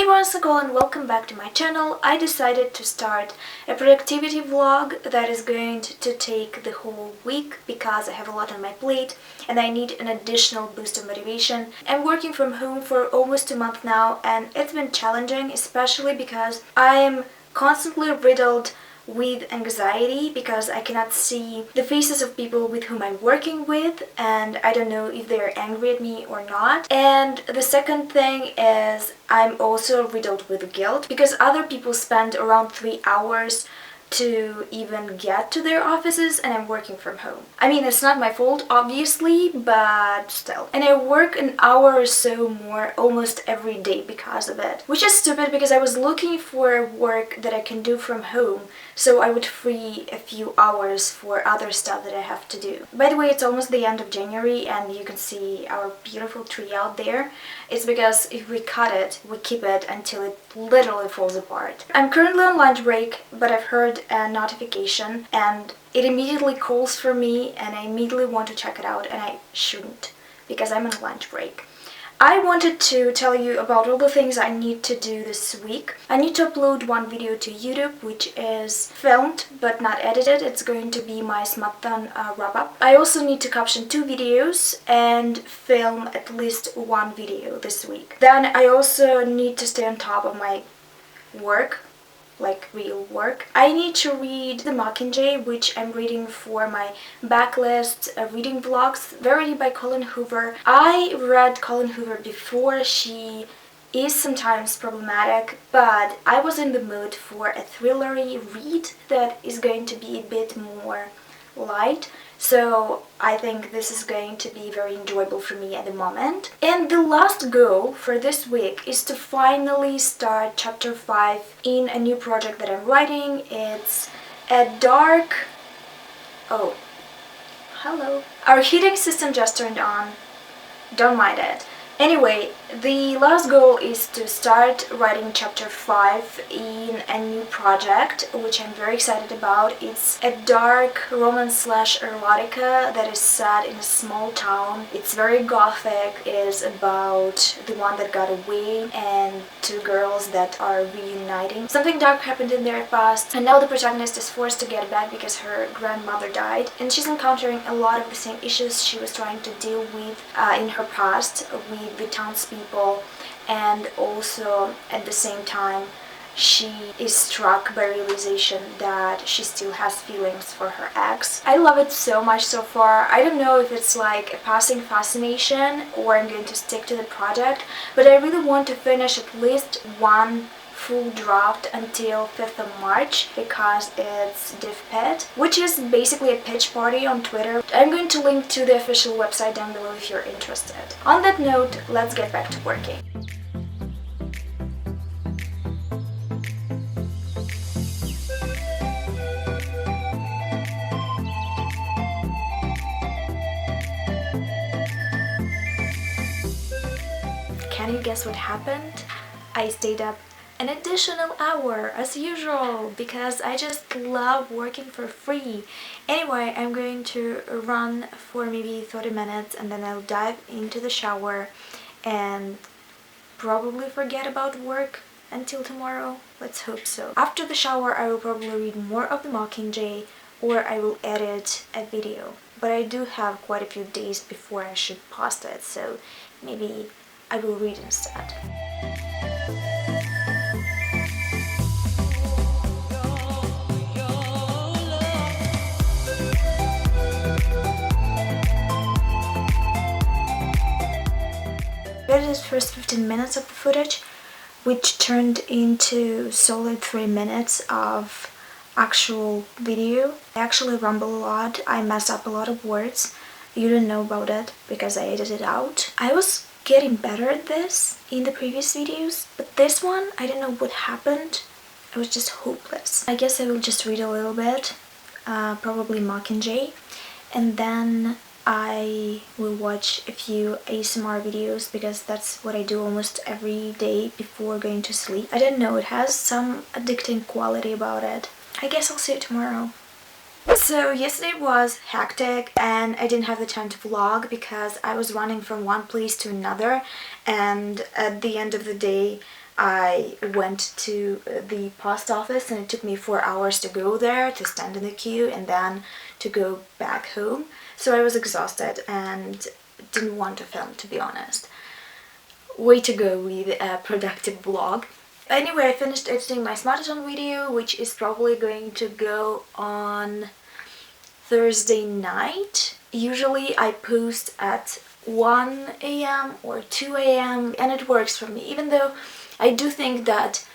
everyone, it's Colleen, welcome back to my channel. I decided to start a productivity vlog that is going to take the whole week because I have a lot on my plate and I need an additional boost of motivation. I'm working from home for almost a month now and it's been challenging, especially because I'm constantly riddled with anxiety because I cannot see the faces of people with whom I'm working with and I don't know if they're angry at me or not. And the second thing is I'm also riddled with guilt because other people spend around 3 hours to even get to their offices and I'm working from home. I mean, it's not my fault, obviously, but still. And I work an hour or so more almost every day because of it. Which is stupid because I was looking for work that I can do from home so I would free a few hours for other stuff that I have to do. By the way, it's almost the end of January and you can see our beautiful tree out there. It's because if we cut it, we keep it until it literally falls apart. I'm currently on lunch break, but I've heard a notification and it immediately calls for me and I immediately want to check it out and I shouldn't because I'm on lunch break. I wanted to tell you about all the things I need to do this week. I need to upload one video to YouTube which is filmed but not edited. It's going to be my Smutathon Wrap Up. I also need to caption 2 videos and film at least 1 video this week. Then I also need to stay on top of my work, like real work. I need to read the Mockingjay, which I'm reading for my backlist reading vlogs, Verity by Colleen Hoover. I read Colleen Hoover before. She is sometimes problematic, but I was in the mood for a thrillery read that is going to be a bit more light. So I think this is going to be very enjoyable for me at the moment. And the last goal for this week is to finally start chapter 5 in a new project that I'm writing. It's a dark... Oh, hello. Our heating system just turned on. Don't mind it. Anyway, the last goal is to start writing chapter 5 in a new project, which I'm very excited about. It's a dark romance/erotica that is set in a small town. It's very gothic. It is about the one that got away and 2 girls that are reuniting. Something dark happened in their past and now the protagonist is forced to get back because her grandmother died. And she's encountering a lot of the same issues she was trying to deal with in her past with the townspeople, and also at the same time she is struck by realization that she still has feelings for her ex. I love it so much so far. I don't know if it's like a passing fascination or I'm going to stick to the project, but I really want to finish at least 1 full draft until 5th of March because it's 𝕊𝕆𝕆𝕂, which is basically a pitch party on Twitter. I'm going to link to the official website down below if you're interested. On that note, let's get back to working. Can you guess what happened? I stayed up an additional hour as usual because I just love working for free. Anyway, I'm going to run for maybe 30 minutes and then I'll dive into the shower and probably forget about work until tomorrow. Let's hope so. After the shower I will probably read more of the Mockingjay or I will edit a video. But I do have quite a few days before I should post it, so maybe I will read instead. The first 15 minutes of the footage, which turned into solid 3 minutes of actual video. I actually rumble a lot. I mess up a lot of words. You don't know about it because I edited it out. I was getting better at this in the previous videos, but this one, I don't know what happened. I was just hopeless. I guess I will just read a little bit, probably Mockingjay, and then I will watch a few ASMR videos because that's what I do almost every day before going to sleep. I don't know, it has some addicting quality about it. I guess I'll see you tomorrow. So yesterday was hectic and I didn't have the time to vlog because I was running from one place to another, and at the end of the day I went to the post office and it took me 4 hours to go there, to stand in the queue, and then to go back home. So I was exhausted and didn't want to film, to be honest. Way to go with a productive vlog. Anyway, I finished editing my Smutathon video, which is probably going to go on Thursday night. Usually I post at 1 a.m. or 2 a.m. and it works for me, even though I do think that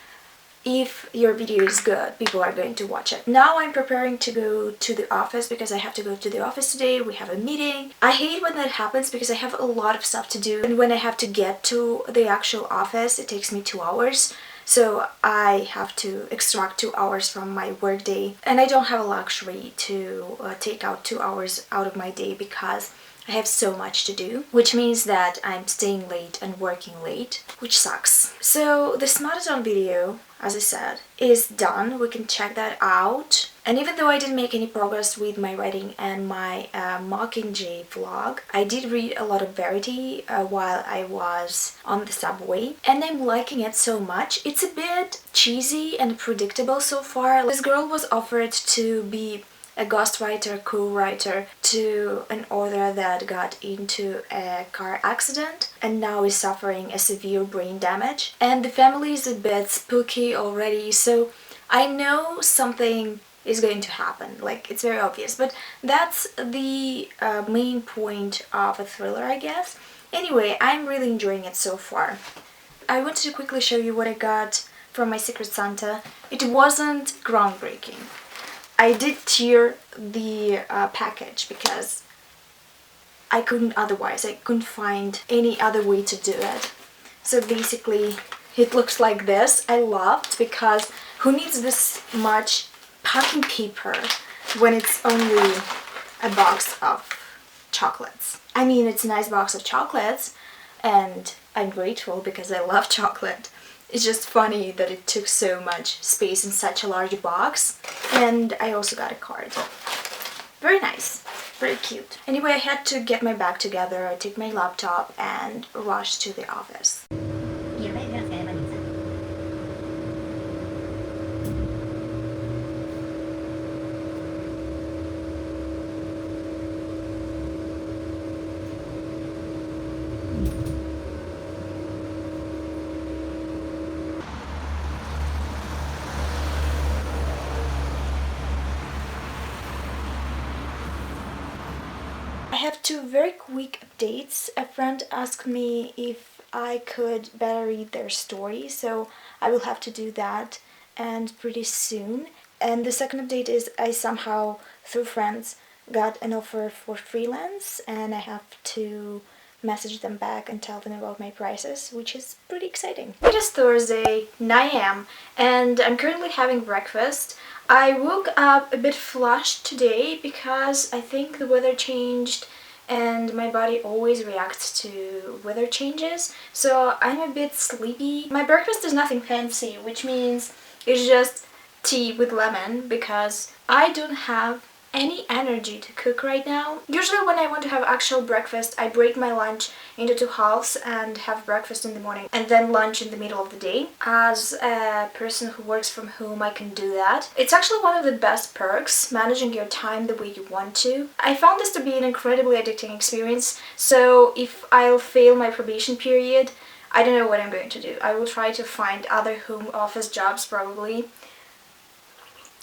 if your video is good, people are going to watch it. Now I'm preparing to go to the office because I have to go to the office today. We have a meeting. I hate when that happens because I have a lot of stuff to do, and when I have to get to the actual office, it takes me 2 hours. So I have to extract 2 hours from my workday, and I don't have a luxury to take out 2 hours out of my day because I have so much to do, which means that I'm staying late and working late, which sucks. So the Smutathon video, as I said, is done. We can check that out. And even though I didn't make any progress with my writing and my Mockingjay vlog, I did read a lot of Verity while I was on the subway, and I'm liking it so much. It's a bit cheesy and predictable so far. This girl was offered to be a ghostwriter, co-writer to an author that got into a car accident and now is suffering a severe brain damage. And the family is a bit spooky already, so I know something is going to happen, like it's very obvious, but that's the main point of a thriller, I guess. Anyway, I'm really enjoying it so far. I wanted to quickly show you what I got from my Secret Santa. It wasn't groundbreaking. I did tear the package because I couldn't otherwise. I couldn't find any other way to do it. So basically it looks like this. I loved because who needs this much packing paper when it's only a box of chocolates? I mean, it's a nice box of chocolates and I'm grateful because I love chocolate. It's just funny that it took so much space in such a large box. And I also got a card. Very nice. Very cute. Anyway, I had to get my bag together, take my laptop, and rush to the office. I have two very quick updates. A friend asked me if I could better read their story, so I will have to do that, and pretty soon. And the second update is I somehow, through friends, got an offer for Freelance, and I have to message them back and tell them about my prices, which is pretty exciting. It is Thursday, 9 a.m. and I'm currently having breakfast. I woke up a bit flushed today because I think the weather changed and my body always reacts to weather changes, so I'm a bit sleepy. My breakfast is nothing fancy, which means it's just tea with lemon because I don't have any energy to cook right now. Usually when I want to have actual breakfast, I break my lunch into 2 halves and have breakfast in the morning and then lunch in the middle of the day. As a person who works from home, I can do that. It's actually one of the best perks, managing your time the way you want to. I found this to be an incredibly addicting experience, so if I'll fail my probation period, I don't know what I'm going to do. I will try to find other home office jobs probably.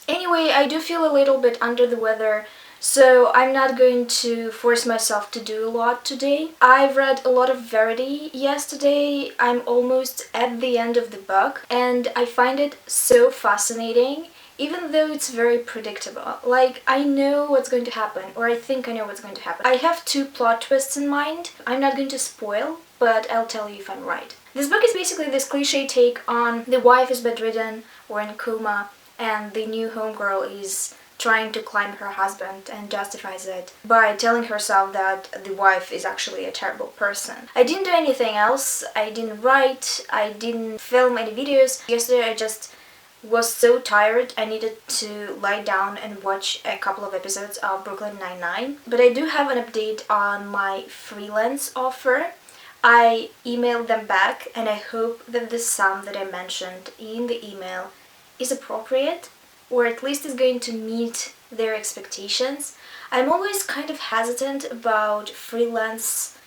Anyway, I do feel a little bit under the weather, so I'm not going to force myself to do a lot today. I've read a lot of Verity yesterday. I'm almost at the end of the book, and I find it so fascinating, even though it's very predictable. Like, I know what's going to happen, or I think I know what's going to happen. I have 2 plot twists in mind. I'm not going to spoil, but I'll tell you if I'm right. This book is basically this cliche take on the wife is bedridden or in a coma, and the new homegirl is trying to climb her husband and justifies it by telling herself that the wife is actually a terrible person. I didn't do anything else. I didn't write. I didn't film any videos. Yesterday I just was so tired I needed to lie down and watch a couple of episodes of Brooklyn Nine-Nine. But I do have an update on my freelance offer. I emailed them back, and I hope that the sum that I mentioned in the email is appropriate, or at least is going to meet their expectations. I'm always kind of hesitant about freelance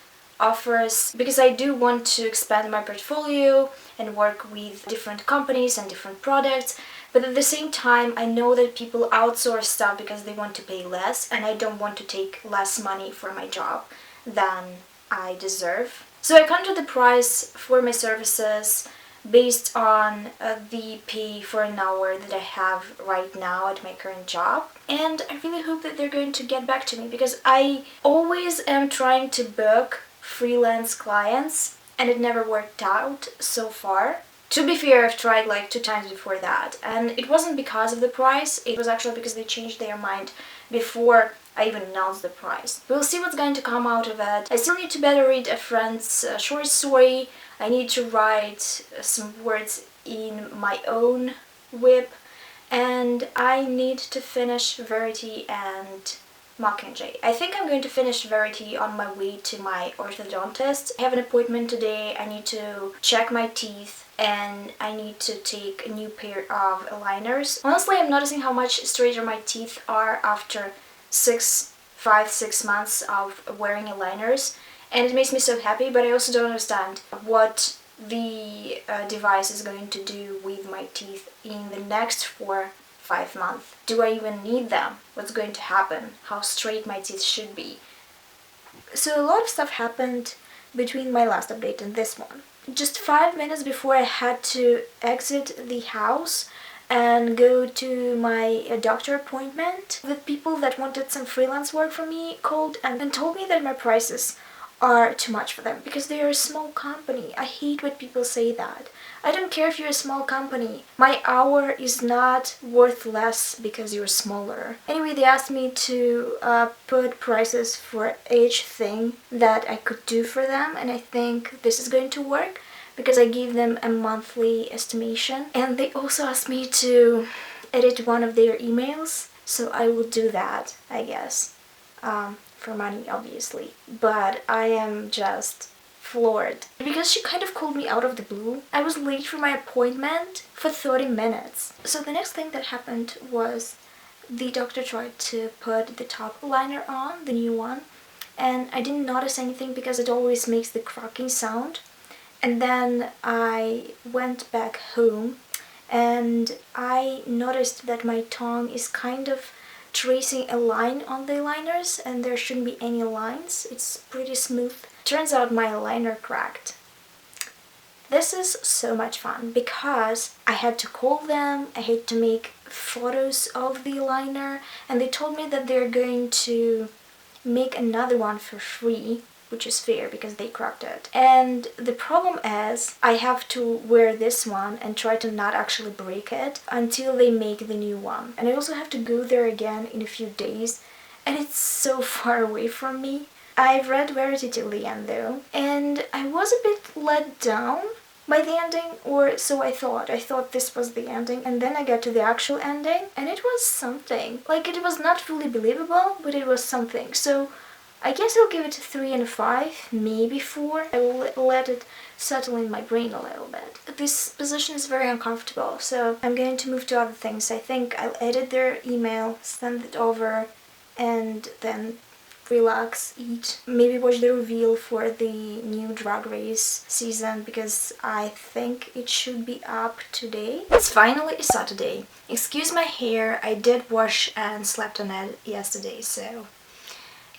offers because I do want to expand my portfolio and work with different companies and different products, but at the same time I know that people outsource stuff because they want to pay less, and I don't want to take less money for my job than I deserve. So I counted the price for my services based on the pay for an hour that I have right now at my current job. And I really hope that they're going to get back to me, because I always am trying to book freelance clients and it never worked out so far. To be fair, I've tried like 2 times before that, and it wasn't because of the price, it was actually because they changed their mind before I even announced the price. We'll see what's going to come out of it. I still need to better read a friend's short story. I need to write some words in my own whip, and I need to finish Verity and Mockingjay. I think I'm going to finish Verity on my way to my orthodontist. I have an appointment today. I need to check my teeth, and I need to take a new pair of aligners. Honestly, I'm noticing how much straighter my teeth are after 5-6 months of wearing aligners, and it makes me so happy, but I also don't understand what the device is going to do with my teeth in the next 4-5 months. Do I even need them? What's going to happen? How straight my teeth should be? So a lot of stuff happened between my last update and this one. Just 5 minutes before I had to exit the house and go to my doctor appointment, the people that wanted some freelance work for me called and told me that my prices are too much for them because they are a small company. I hate when people say that. I don't care if you're a small company. My hour is not worth less because you're smaller. Anyway, they asked me to put prices for each thing that I could do for them, and I think this is going to work because I gave them a monthly estimation, and they also asked me to edit one of their emails, so I will do that, I guess, for money obviously. But I am just floored because she kind of called me out of the blue. I was late for my appointment for 30 minutes. So the next thing that happened was the doctor tried to put the top liner on, the new one, and I didn't notice anything because it always makes the cracking sound. And then I went back home and I noticed that my tongue is kind of tracing a line on the aligners, and there shouldn't be any lines. It's pretty smooth. Turns out my aligner cracked. This is so much fun because I had to call them, I had to make photos of the aligner, and they told me that they're going to make another one for free, which is fair because they cracked it. And the problem is I have to wear this one and try to not actually break it until they make the new one. And I also have to go there again in a few days, and it's so far away from me. I've read Verity till the end though, and I was a bit let down by the ending, or so I thought. I thought this was the ending, and then I got to the actual ending, and it was something. Like, it was not fully believable, but it was something. So I guess I'll give it 3 and 5, maybe 4. I will let it settle in my brain a little bit. This position is very uncomfortable, so I'm going to move to other things. I think I'll edit their email, send it over, and then relax, eat, maybe watch the reveal for the new Drag Race season because I think it should be up today. It's finally a Saturday. Excuse my hair, I did wash and slept on it yesterday, so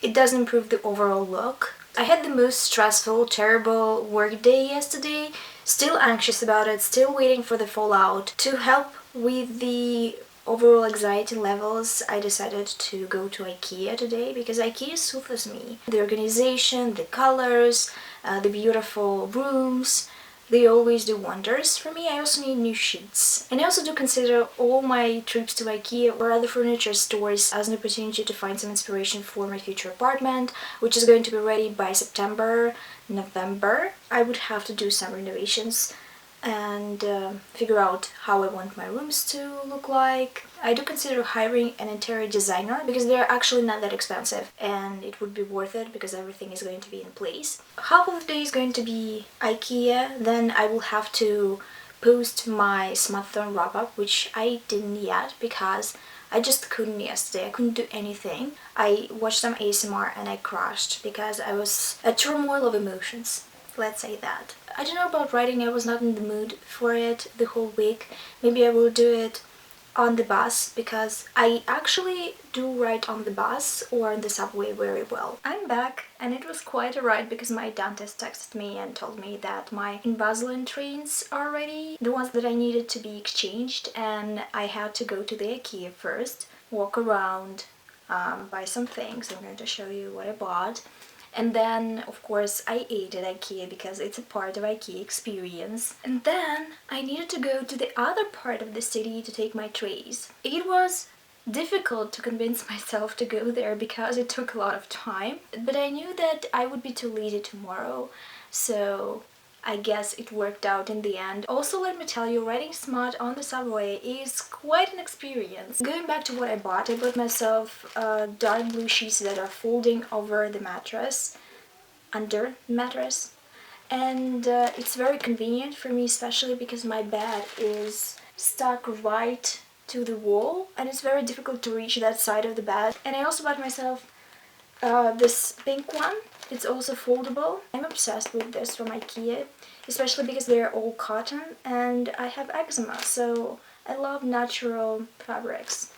it does improve the overall look. I had the most stressful, terrible work day yesterday, still anxious about it, still waiting for the fallout. To help with the overall anxiety levels, I decided to go to Ikea today because Ikea soothes me. The organization, the colors, the beautiful rooms, they always do wonders for me. I also need new sheets. And I also do consider all my trips to Ikea or other furniture stores as an opportunity to find some inspiration for my future apartment, which is going to be ready by September, November. I would have to do some renovations and figure out how I want my rooms to look like. I do consider hiring an interior designer because they're actually not that expensive and it would be worth it because everything is going to be in place. Half of the day is going to be Ikea, then I will have to post my Smutathon Wrap Up, which I didn't yet because I just couldn't yesterday. I couldn't do anything. I watched some ASMR and I crashed because I was a turmoil of emotions. Let's say that. I don't know about writing, I was not in the mood for it the whole week. Maybe I will do it on the bus because I actually do write on the bus or on the subway very well. I'm back and it was quite a ride because my dentist texted me and told me that my Invisalign trains are ready, the ones that I needed to be exchanged, and I had to go to the Ikea first, walk around, buy some things. I'm going to show you what I bought. And then, of course, I ate at Ikea because it's a part of Ikea experience. And then I needed to go to the other part of the city to take my trays. It was difficult to convince myself to go there because it took a lot of time. But I knew that I would be too lazy tomorrow, so I guess it worked out in the end. Also, let me tell you, writing smut on the subway is quite an experience. Going back to what I bought myself dark blue sheets that are folding over the mattress, under the mattress. And it's very convenient for me, especially because my bed is stuck right to the wall and it's very difficult to reach that side of the bed. And I also bought myself this pink one. It's also foldable. I'm obsessed with this from Ikea, especially because they're all cotton and I have eczema, so I love natural fabrics.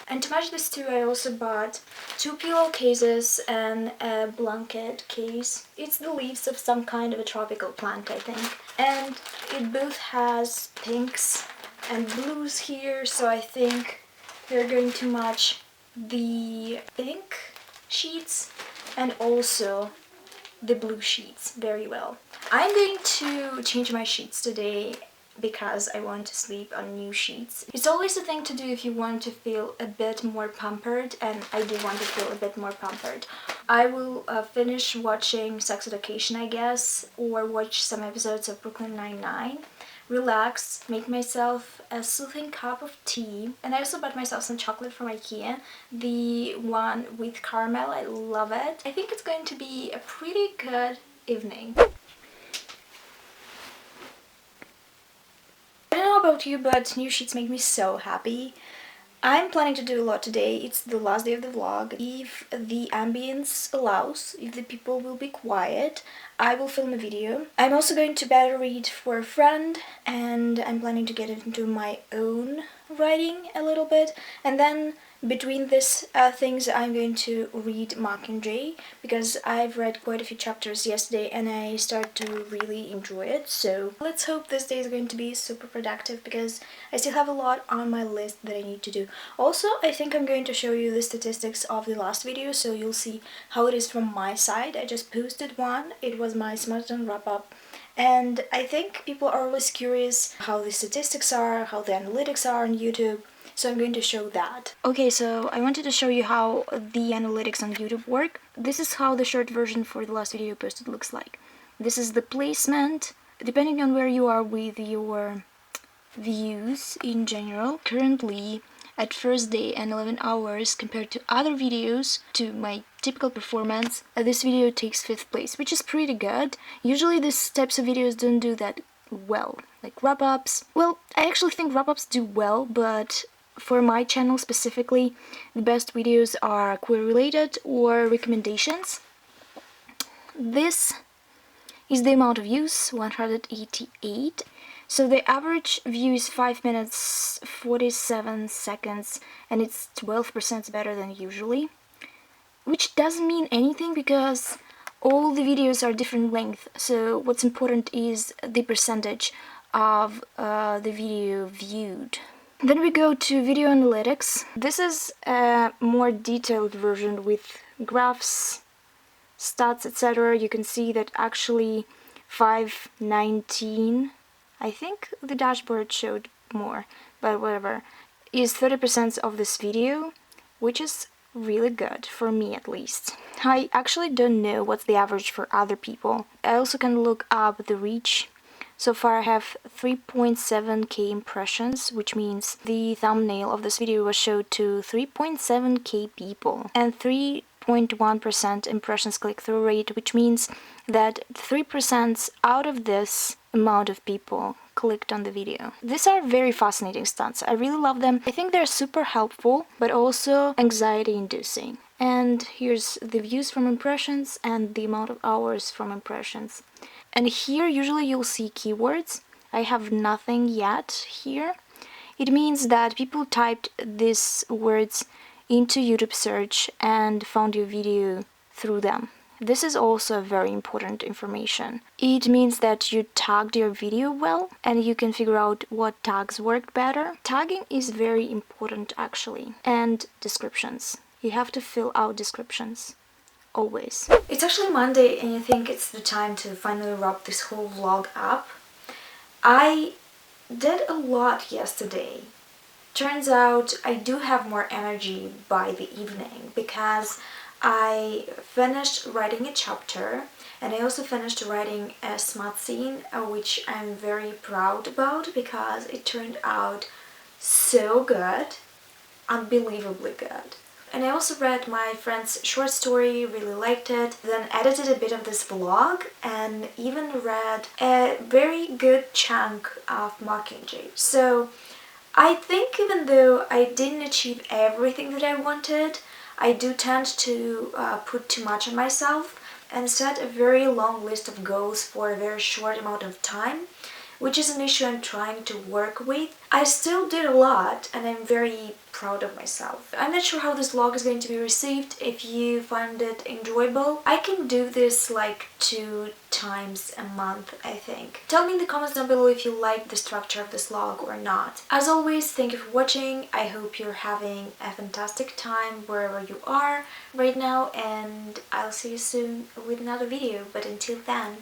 And to match this too, I also bought 2 pillowcases and a blanket case. It's the leaves of some kind of a tropical plant, I think. And it both has pinks and blues here, so I think they're going to match the pink sheets and also the blue sheets very well. I'm going to change my sheets today because I want to sleep on new sheets. It's always a thing to do if you want to feel a bit more pampered, and I do want to feel a bit more pampered. I will finish watching Sex Education, I guess, or watch some episodes of Brooklyn Nine-Nine, relax, make myself a soothing cup of tea, and I also bought myself some chocolate from Ikea, the one with caramel. I love it. I think it's going to be a pretty good evening. I don't know about you, but new sheets make me so happy. I'm planning to do a lot today. It's the last day of the vlog. If the ambience allows, if the people will be quiet, I will film a video. I'm also going to beta read for a friend, and I'm planning to get into my own writing a little bit, and then between these things I'm going to read Mockingjay because I've read quite a few chapters yesterday and I started to really enjoy it. So let's hope this day is going to be super productive because I still have a lot on my list that I need to do. Also, I think I'm going to show you the statistics of the last video so you'll see how it is from my side. I just posted one. It was my Smutathon Wrap Up. And I think people are always curious how the statistics are, how the analytics are on YouTube. So I'm going to show that. Okay, so I wanted to show you how the analytics on YouTube work. This is how the short version for the last video posted looks like. This is the placement, depending on where you are with your views in general. Currently, at first day and 11 hours compared to other videos, to my typical performance, this video takes 5th place, which is pretty good. Usually these types of videos don't do that well, like wrap-ups. Well, I actually think wrap-ups do well, but for my channel specifically, the best videos are queer-related or recommendations. This is the amount of views, 188. So the average view is 5 minutes 47 seconds and it's 12% better than usually. Which doesn't mean anything because all the videos are different length, so what's important is the percentage of the video viewed. Then we go to video analytics. This is a more detailed version with graphs, stats, etc. You can see that actually 519, I think the dashboard showed more, but whatever, is 30% of this video, which is really good, for me at least. I actually don't know what's the average for other people. I also can look up the reach. So far I have 3.7k impressions, which means the thumbnail of this video was showed to 3.7k people, and 3.1% impressions click-through rate, which means that 3% out of this amount of people clicked on the video. These are very fascinating stats. I really love them. I think they're super helpful, but also anxiety-inducing. And here's the views from impressions and the amount of hours from impressions. And here usually you'll see keywords. I have nothing yet here. It means that people typed these words into YouTube search and found your video through them. This is also very important information. It means that you tagged your video well and you can figure out what tags worked better. Tagging is very important actually. And descriptions. You have to fill out descriptions. Always. It's actually Monday and I think it's the time to finally wrap this whole vlog up. I did a lot yesterday. Turns out I do have more energy by the evening because I finished writing a chapter and I also finished writing a smut scene, which I'm very proud about because it turned out so good, unbelievably good. And I also read my friend's short story, really liked it, then edited a bit of this vlog and even read a very good chunk of Mockingjay. So I think even though I didn't achieve everything that I wanted, I do tend to put too much on myself and set a very long list of goals for a very short amount of time, which is an issue I'm trying to work with. I still did a lot and I'm very proud of myself. I'm not sure how this vlog is going to be received. If you find it enjoyable, I can do this like 2 times a month, I think. Tell me in the comments down below if you like the structure of this vlog or not. As always, thank you for watching. I hope you're having a fantastic time wherever you are right now, and I'll see you soon with another video. But until then,